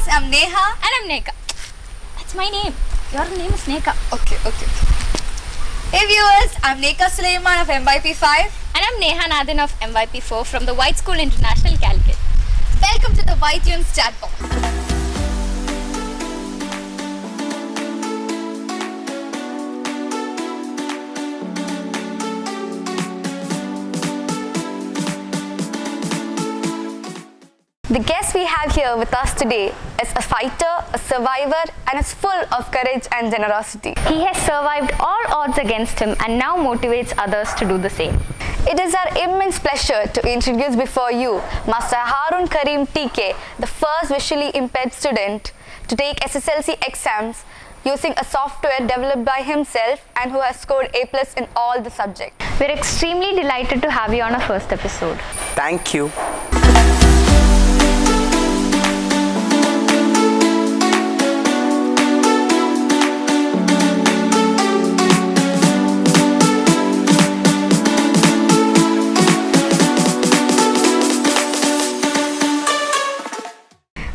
viewers, I'm Neha. And I'm Neka. That's my name. Your name is Neka. Okay. Hey viewers, I'm Neka Suleiman of MYP5. And I'm Neha Nathan of MYP4 from the White School International, Calicut. Welcome to the YTunes chat box. The guest we have here with us today is a fighter, a survivor, and is full of courage and generosity. He has survived all odds against him and now motivates others to do the same. It is our immense pleasure to introduce before you Master Harun Karim TK, the first visually impaired student to take SSLC exams using a software developed by himself and who has scored A+ in all the subjects. We're extremely delighted to have you on our first episode. Thank you.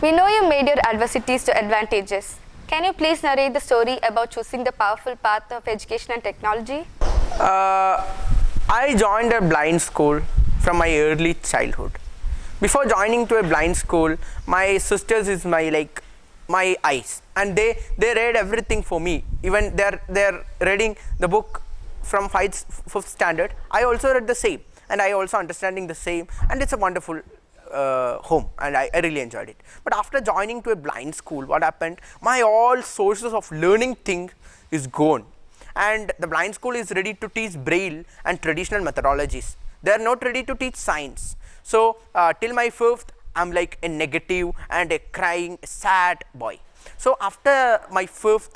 We know you made your adversities to advantages. Can you please narrate the story about choosing the powerful path of education and technology? I joined a blind school from my early childhood. Before joining to a blind school, my sisters is my eyes, and they read everything for me. Even they're reading the book from 5th standard. I also read the same, and I also understanding the same, and it's a wonderful home, and I really enjoyed it. But after joining to a blind school, what happened? My all sources of learning things is gone, and the blind school is ready to teach braille and traditional methodologies. They are not ready to teach science. So till my 5th, I'm like a negative and a crying, sad boy. So after my 5th,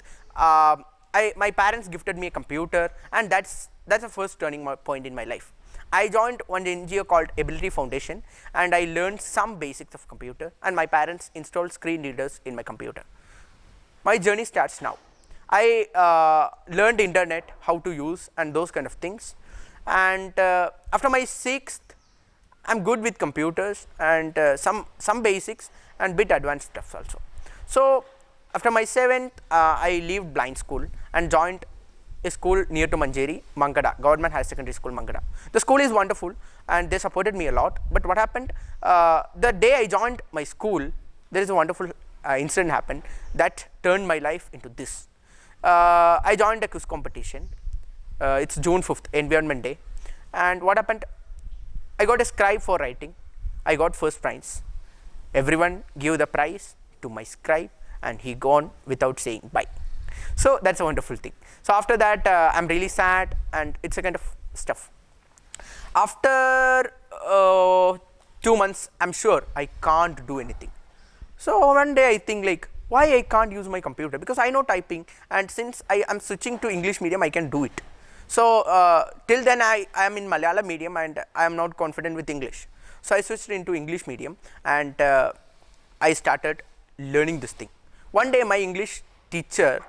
my parents gifted me a computer, and that's the first turning point in my life. I joined one NGO called Ability Foundation, and I learned some basics of computer, and my parents installed screen readers in my computer. My journey starts now. I learned internet, how to use and those kind of things, and after my 6th, I'm good with computers and some basics and bit advanced stuff also. So after my 7th, I left blind school and joined a school near to Manjeri, Mangada, Government Higher Secondary School, Mangada. The school is wonderful and they supported me a lot. But what happened, the day I joined my school, there is a wonderful incident happened that turned my life into this. I joined a quiz competition. It's June 5th, Environment Day. And what happened, I got a scribe for writing. I got first prize. Everyone gave the prize to my scribe, and he gone without saying bye. So that's a wonderful thing. So after that, I'm really sad, and it's a kind of stuff. After 2 months, I'm sure I can't do anything. So one day I think like, why I can't use my computer? Because I know typing, and since I am switching to English medium, I can do it. So till then I am in Malayalam medium, and I am not confident with English. So I switched into English medium, and I started learning this thing. One day my English teacher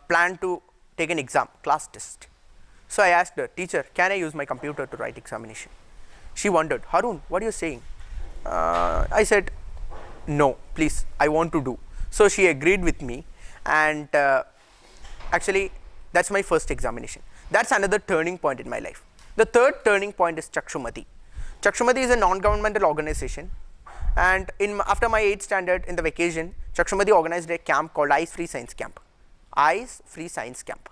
planned to take an exam, class test. So I asked her, teacher, can I use my computer to write examination? She wondered, Harun, what are you saying? I said, no, please, I want to do. So she agreed with me, and actually that's my first examination. That's another turning point in my life. The third turning point is Chakshumati. Chakshumati is a non-governmental organization, and after my 8th standard in the vacation, Chakshumati organized a camp called Eyes Free Science Camp. Eyes Free Science Camp.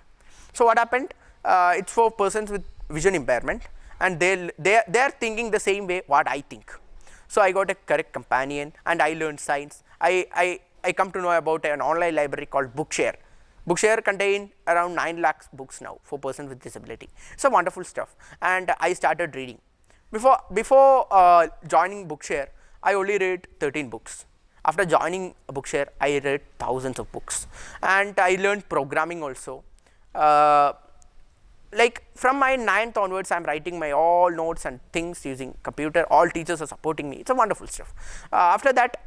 So what happened? It's for persons with vision impairment, and they are thinking the same way what I think. So I got a correct companion, and I learned science. I come to know about an online library called Bookshare. Bookshare contain around 9 lakhs books now for persons with disability. So wonderful stuff, and I started reading. Before joining Bookshare, I only read 13 books. After joining Bookshare, I read thousands of books, and I learned programming also. Like from my 9th onwards, I'm writing my all notes and things using computer. All teachers are supporting me. It's a wonderful stuff. After that,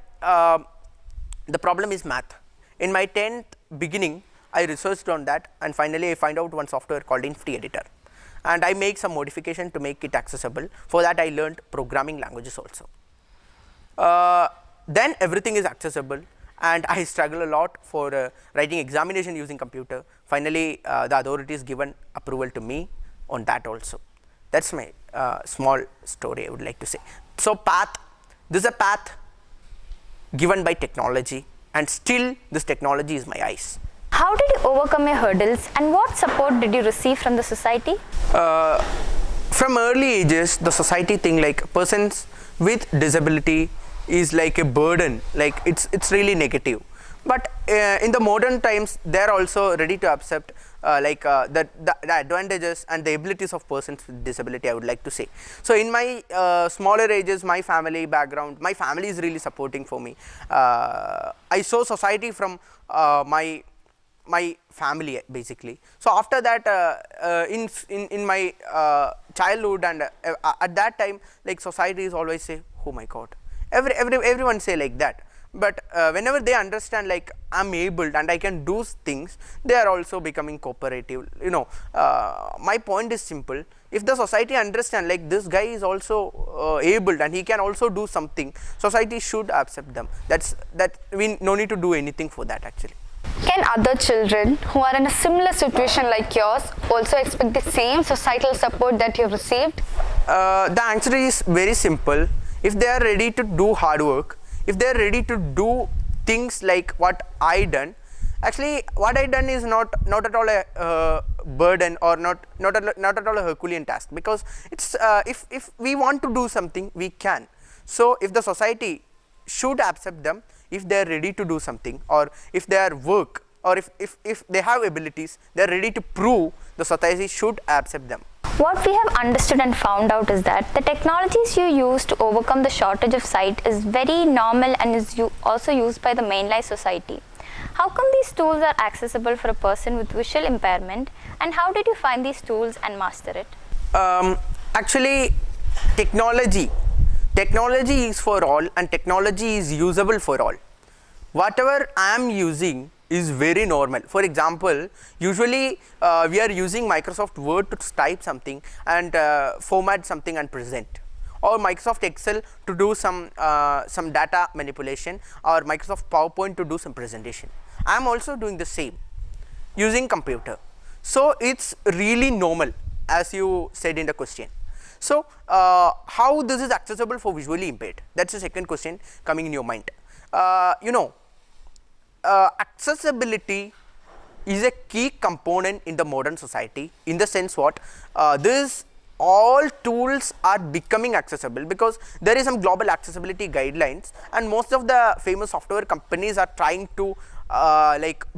the problem is math. In my 10th beginning, I researched on that, and finally I find out one software called Infinity Editor, and I make some modification to make it accessible. For that I learned programming languages also. then everything is accessible, and I struggle a lot for writing examination using computer. Finally, the authorities given approval to me on that also. That's my small story I would like to say. So path, this is a path given by technology, and still this technology is my eyes. How did you overcome your hurdles and what support did you receive from the society? From early ages, the society think like persons with disability is like a burden, like it's really negative. But in the modern times, they are also ready to accept the advantages and the abilities of persons with disability, I would like to say. So in my smaller ages, my family background, my family is really supporting for me. I saw society from my family basically. So after that, in my childhood and at that time, like society is always say, oh my God, everyone say like that. But whenever they understand like I'm able and I can do things, they are also becoming cooperative. You know, my point is simple. If the society understand like this guy is also able and he can also do something, society should accept them. That we no need to do anything for that actually. Can other children who are in a similar situation like yours also expect the same societal support that you've received? The answer is very simple. If they are ready to do hard work, if they are ready to do things like what I done, actually what I done is not at all a burden or not at all a Herculean task, because it's if we want to do something, we can. So if the society should accept them, if they are ready to do something, or if they are work, or if they have abilities, they are ready to prove, the society should accept them. What we have understood and found out is that the technologies you use to overcome the shortage of sight is very normal and is also used by the mainline society. How come these tools are accessible for a person with visual impairment, and how did you find these tools and master it? Actually, technology is for all, and technology is usable for all. Whatever I am using is very normal. For example, usually we are using Microsoft Word to type something and format something and present, or Microsoft Excel to do some data manipulation, or Microsoft PowerPoint to do some presentation. I am also doing the same using computer. So it's really normal, as you said in the question. So how this is accessible for visually impaired? That's the second question coming in your mind. Accessibility is a key component in the modern society, in the sense what this all tools are becoming accessible because there is some global accessibility guidelines, and most of the famous software companies are trying to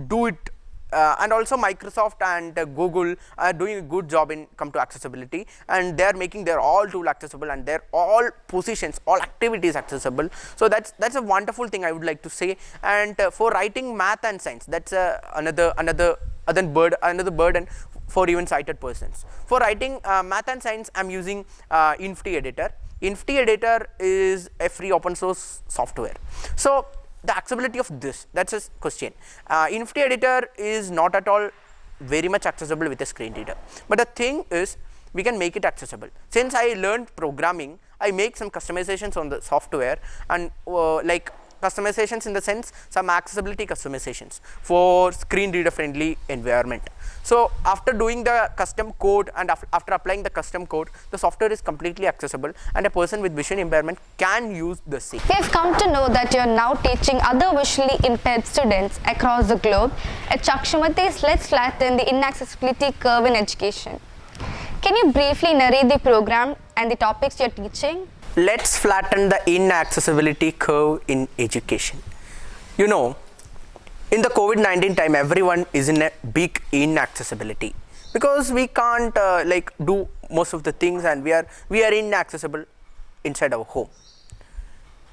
do it, and also Microsoft and Google are doing a good job in come to accessibility, and they are making their all tool accessible and their all positions, all activities accessible. So that's a wonderful thing I would like to say. And for writing math and science, that's another burden for even sighted persons. For writing math and science, I'm using Infty Editor. Infty Editor is a free open source software. So the accessibility of this, that's a question. Infty Editor is not at all very much accessible with a screen reader, but the thing is we can make it accessible. Since I learned programming, I make some customizations on the software, and like customizations in the sense some accessibility customizations for screen reader friendly environment. So after doing the custom code and after applying the custom code, the software is completely accessible and a person with vision impairment can use the same. We have come to know that you are now teaching other visually impaired students across the globe at Chakshumati's Let's Flatten the Inaccessibility Curve in Education. Can you briefly narrate the program and the topics you are teaching? Let's flatten the inaccessibility curve in education. You know, in the COVID-19 time, everyone is in a big inaccessibility because we can't do most of the things, and we are inaccessible inside our home.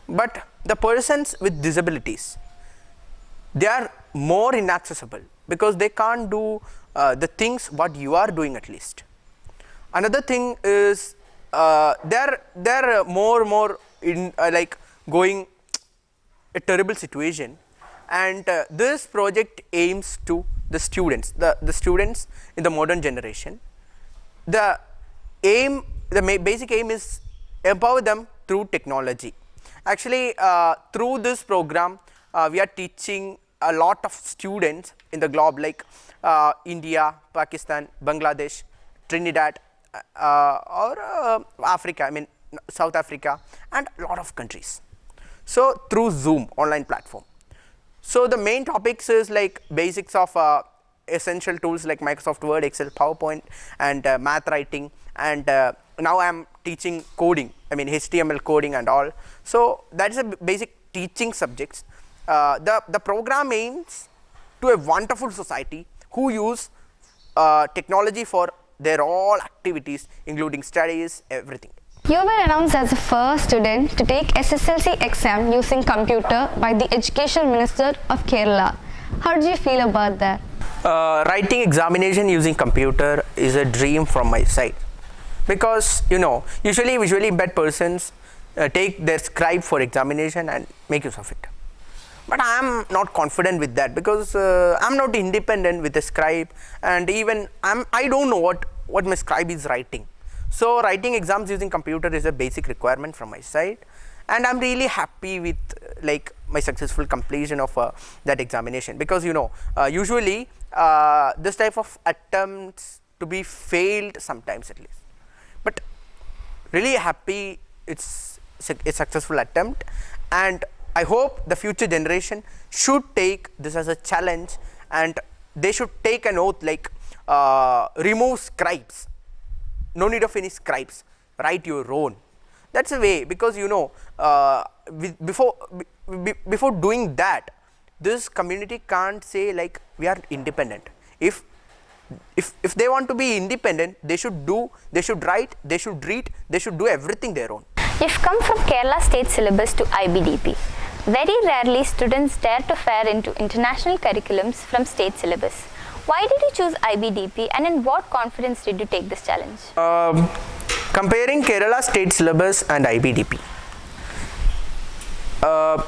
But the persons with disabilities, they are more inaccessible because they can't do the things what you are doing at least. Another thing is they're more in going a terrible situation, and this project aims to the students in the modern generation. The basic aim is empower them through technology, Actually, through this program, we are teaching a lot of students in the globe like India, Pakistan, Bangladesh, Trinidad, or Africa, I mean South Africa, and a lot of countries. So through Zoom online platform. So the main topics is like basics of essential tools like Microsoft Word, Excel, PowerPoint, and math writing, and now I am teaching coding, I mean HTML coding and all. So that is a basic teaching subjects. The program aims to a wonderful society who use technology for their all activities, including studies, everything. You were announced as the first student to take SSLC exam using computer by the Education Minister of Kerala. How did you feel about that? Writing examination using computer is a dream from my side, because usually visually impaired persons take their scribe for examination and make use of it. But I am not confident with that, because I am not independent with the scribe, and even I don't know what my scribe is writing. So writing exams using computer is a basic requirement from my side, and I'm really happy with like my successful completion of that examination, because usually this type of attempts to be failed sometimes at least, but really happy it's a successful attempt, and I hope the future generation should take this as a challenge, and they should take an oath like remove scribes. No need of any scribes, write your own. That's a way, because before doing that, this community can't say like we are independent. If they want to be independent, they should write, they should read, they should do everything their own. You've come from Kerala state syllabus to IBDP. Very rarely students dare to fare into international curriculums from state syllabus. Why did you choose IBDP, and in what confidence did you take this challenge? Comparing Kerala state syllabus and IBDP.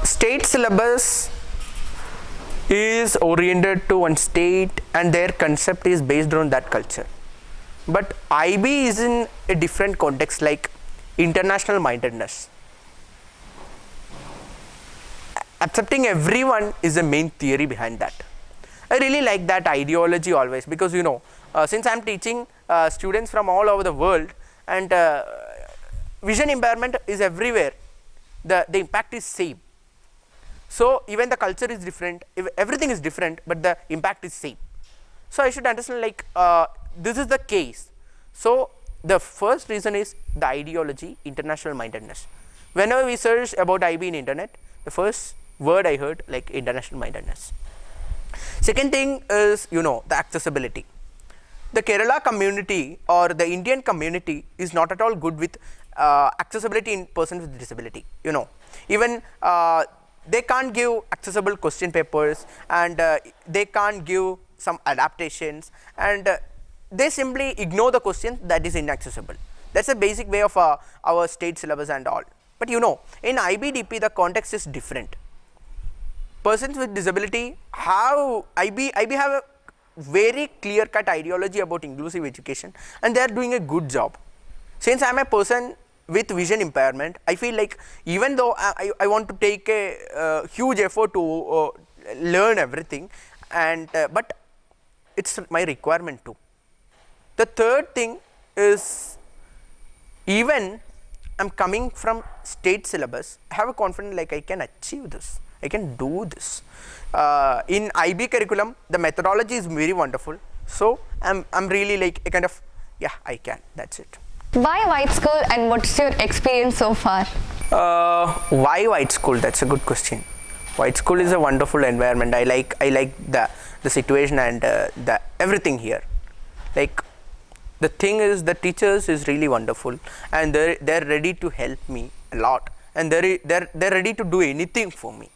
State syllabus is oriented to one state, and their concept is based on that culture. But IB is in a different context, like international mindedness. Accepting everyone is the main theory behind that. I really like that ideology always, because since I am teaching students from all over the world, and vision impairment is everywhere, the impact is same. So even the culture is different, everything is different, but the impact is same. So I should understand like this is the case. So the first reason is the ideology, international mindedness. Whenever we search about IB in internet, the first word I heard like international mindedness. Second thing is the accessibility. The Kerala community or the Indian community is not at all good with accessibility in persons with disability. Even they can't give accessible question papers, and they can't give some adaptations, and they simply ignore the question that is inaccessible. That's a basic way of our state syllabus and all. But in IBDP the context is different. Persons with disability have IB have a very clear cut ideology about inclusive education, and they are doing a good job. Since I am a person with vision impairment, I feel like even though I want to take a huge effort to learn everything, and but it's my requirement too. The third thing is, even I'm coming from state syllabus, I have a confidence like I can achieve this, I can do this. In IB curriculum, the methodology is very wonderful. So I'm really like a kind of, yeah, I can, that's it. Why White School, and what's your experience so far? Why White School? That's a good question. White School is a wonderful environment. I like the situation and the everything here. Like the thing is, the teachers is really wonderful, and they're ready to help me a lot, and they're ready to do anything for me.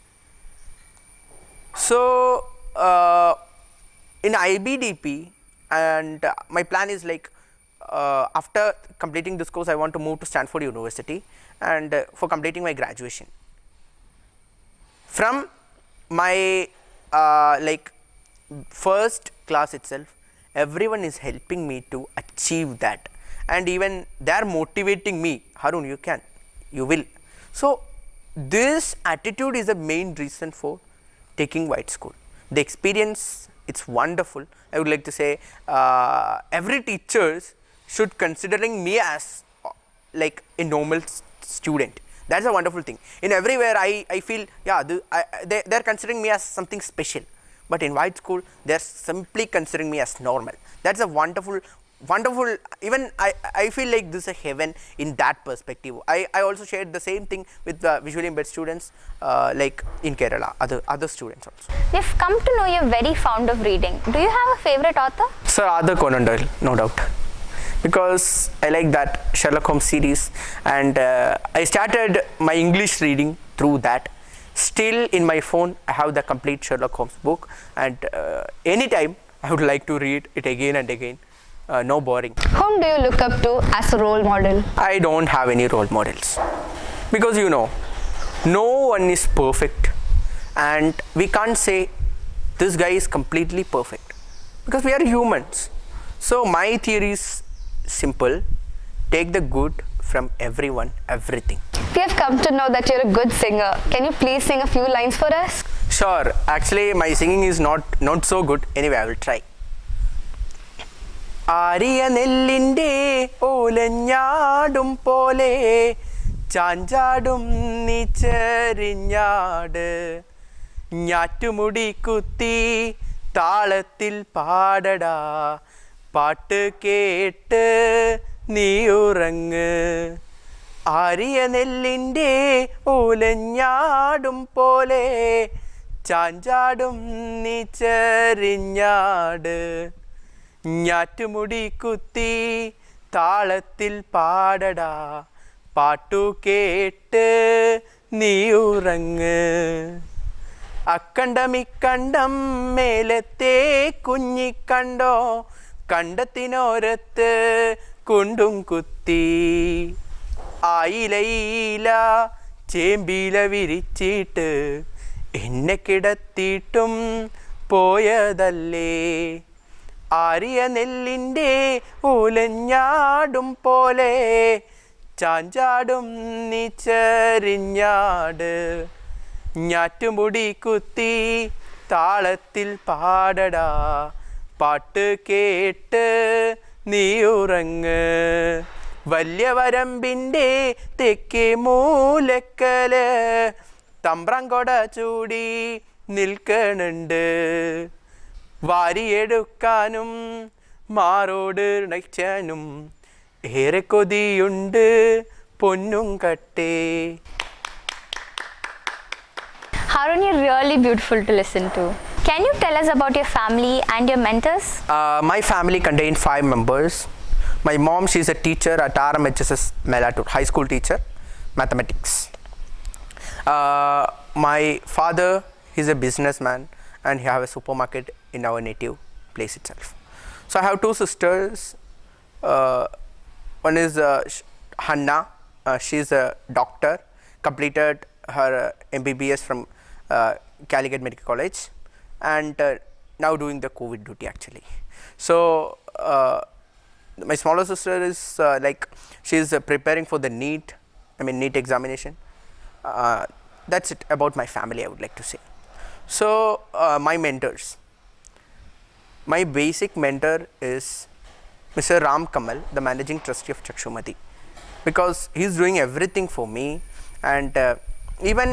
So in IBDP, and my plan is like after completing this course, I want to move to Stanford University, and for completing my graduation. From my like first class itself, everyone is helping me to achieve that, and even they are motivating me. Harun, you can, you will. So this attitude is the main reason for taking white school. The experience, it's wonderful. I would like to say every teachers should considering me as like a normal student. That's a wonderful thing. In everywhere I feel, yeah, they're considering me as something special. But in white school, they're simply considering me as normal. That's a wonderful, even I feel like this is a heaven in that perspective. I also shared the same thing with the visually impaired students like in Kerala, other students also. We've come to know you're very fond of reading. Do you have a favorite author? Sir Arthur Conan Doyle, no doubt. Because I like that Sherlock Holmes series, and I started my English reading through that. Still in my phone I have the complete Sherlock Holmes book, and anytime I would like to read it again and again. No boring. Whom do you look up to as a role model? I don't have any role models, because no one is perfect, and we can't say this guy is completely perfect, because we are humans. So my theory is simple: take the good from everyone, everything. We have come to know that you're a good singer. Can you please sing a few lines for us? Sure. Actually, my singing is not so good. Anyway, I will try. Area നെല്ലിൻ്റെ ഓലഞ്ഞാടും പോലെ ചാഞ്ചാടും നീ ചെറിഞ്ഞാട് ഞാറ്റുമുടി കുത്തി താളത്തിൽ പാടടാ പാട്ട് കേട്ട് നീ ഉറങ്ങ് area നെല്ലിൻ്റെ ഓലഞ്ഞാടും പോലെ ചാഞ്ചാടും നീ ചെറിഞ്ഞാട് ഞാറ്റുമുടി കുത്തി താളത്തിൽ പാടടാ പാട്ടു കേട്ട് നീ ഉറങ്ങ് അക്കണ്ടമിക്കണ്ടം മേലത്തെ കുഞ്ഞിക്കണ്ടോ കണ്ടത്തിനോരത്ത് കുണ്ടും കുത്തി ആയിലയില ചേമ്പില വിരിച്ചിട്ട് എന്നെ കിടത്തിയിട്ടും പോയതല്ലേ ആരിയ നെല്ലിൻ്റെ ഓലഞ്ഞാടും പോലെ ചാഞ്ചാടും നീ ചെറിഞ്ഞാട് ഞാറ്റുമുടി കുത്തി താളത്തിൽ പാടടാ പാട്ട് കേട്ട് നീ ഉറങ്ങ് വലിയ വരമ്പിൻ്റെ തെക്കേ മൂലക്കല് തമ്പ്രാങ്കൊട ചൂടി നിൽക്കണുണ്ട് വാരിയെടുക്കാനും മാറോട് നയിച്ചാനും ഏറെ കൊതിയുണ്ട് പൊന്നും കട്ടേ. Harun, you're really beautiful to listen to. Can you tell us about your family and your mentors? My family contains 5 members. My mom, she's a teacher at RMHSS Melatur, high school teacher, mathematics. My father, he's a businessman, and he have a supermarket in our native place itself. So I have 2 sisters. One is Hanna. She's a doctor, completed her MBBS from Calicut Medical College, and now doing the COVID duty actually. So my smaller sister is she's preparing for the NEET examination. That's it about my family, I would like to say. So my mentors. My basic mentor is Mr. Ram Kamal, the managing trustee of Chakshumati, because he's doing everything for me. And even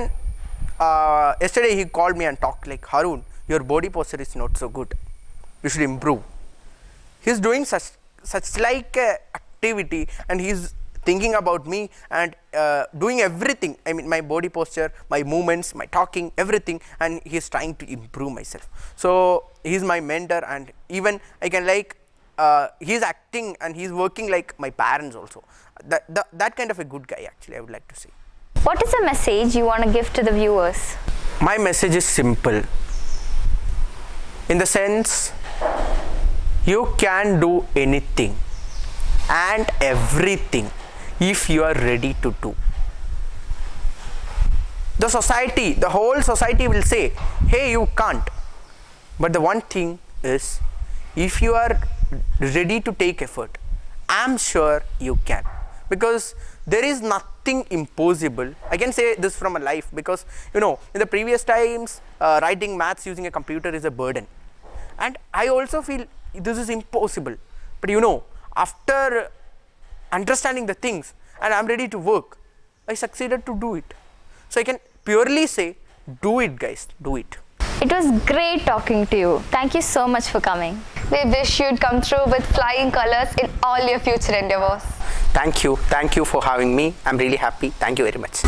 yesterday he called me and talked like, Harun, your body posture is not so good, you should improve. He's doing such like activity, and he's thinking about me and doing everything. I mean, my body posture, my movements, my talking, everything, and he's trying to improve myself. So he's my mentor, and even I can he's acting and he's working like my parents also. That kind of a good guy actually, I would like to say. What is a message you want to give to the viewers? My message is simple. In the sense, you can do anything and everything if you are ready to do. The whole society will say, hey, you can't. But the one thing is, if you are ready to take effort, I'm sure you can. Because there is nothing impossible. I can say this from a life, because you know, in the previous times, writing maths using a computer is a burden, and I also feel this is impossible. But you know, after understanding the things and I'm ready to work, I succeeded to do it. So I can purely say, do it guys, do it. It was great talking to you. Thank you so much for coming. We wish you'd come through with flying colors in all your future endeavors. Thank you for having me. I'm really happy. Thank you very much.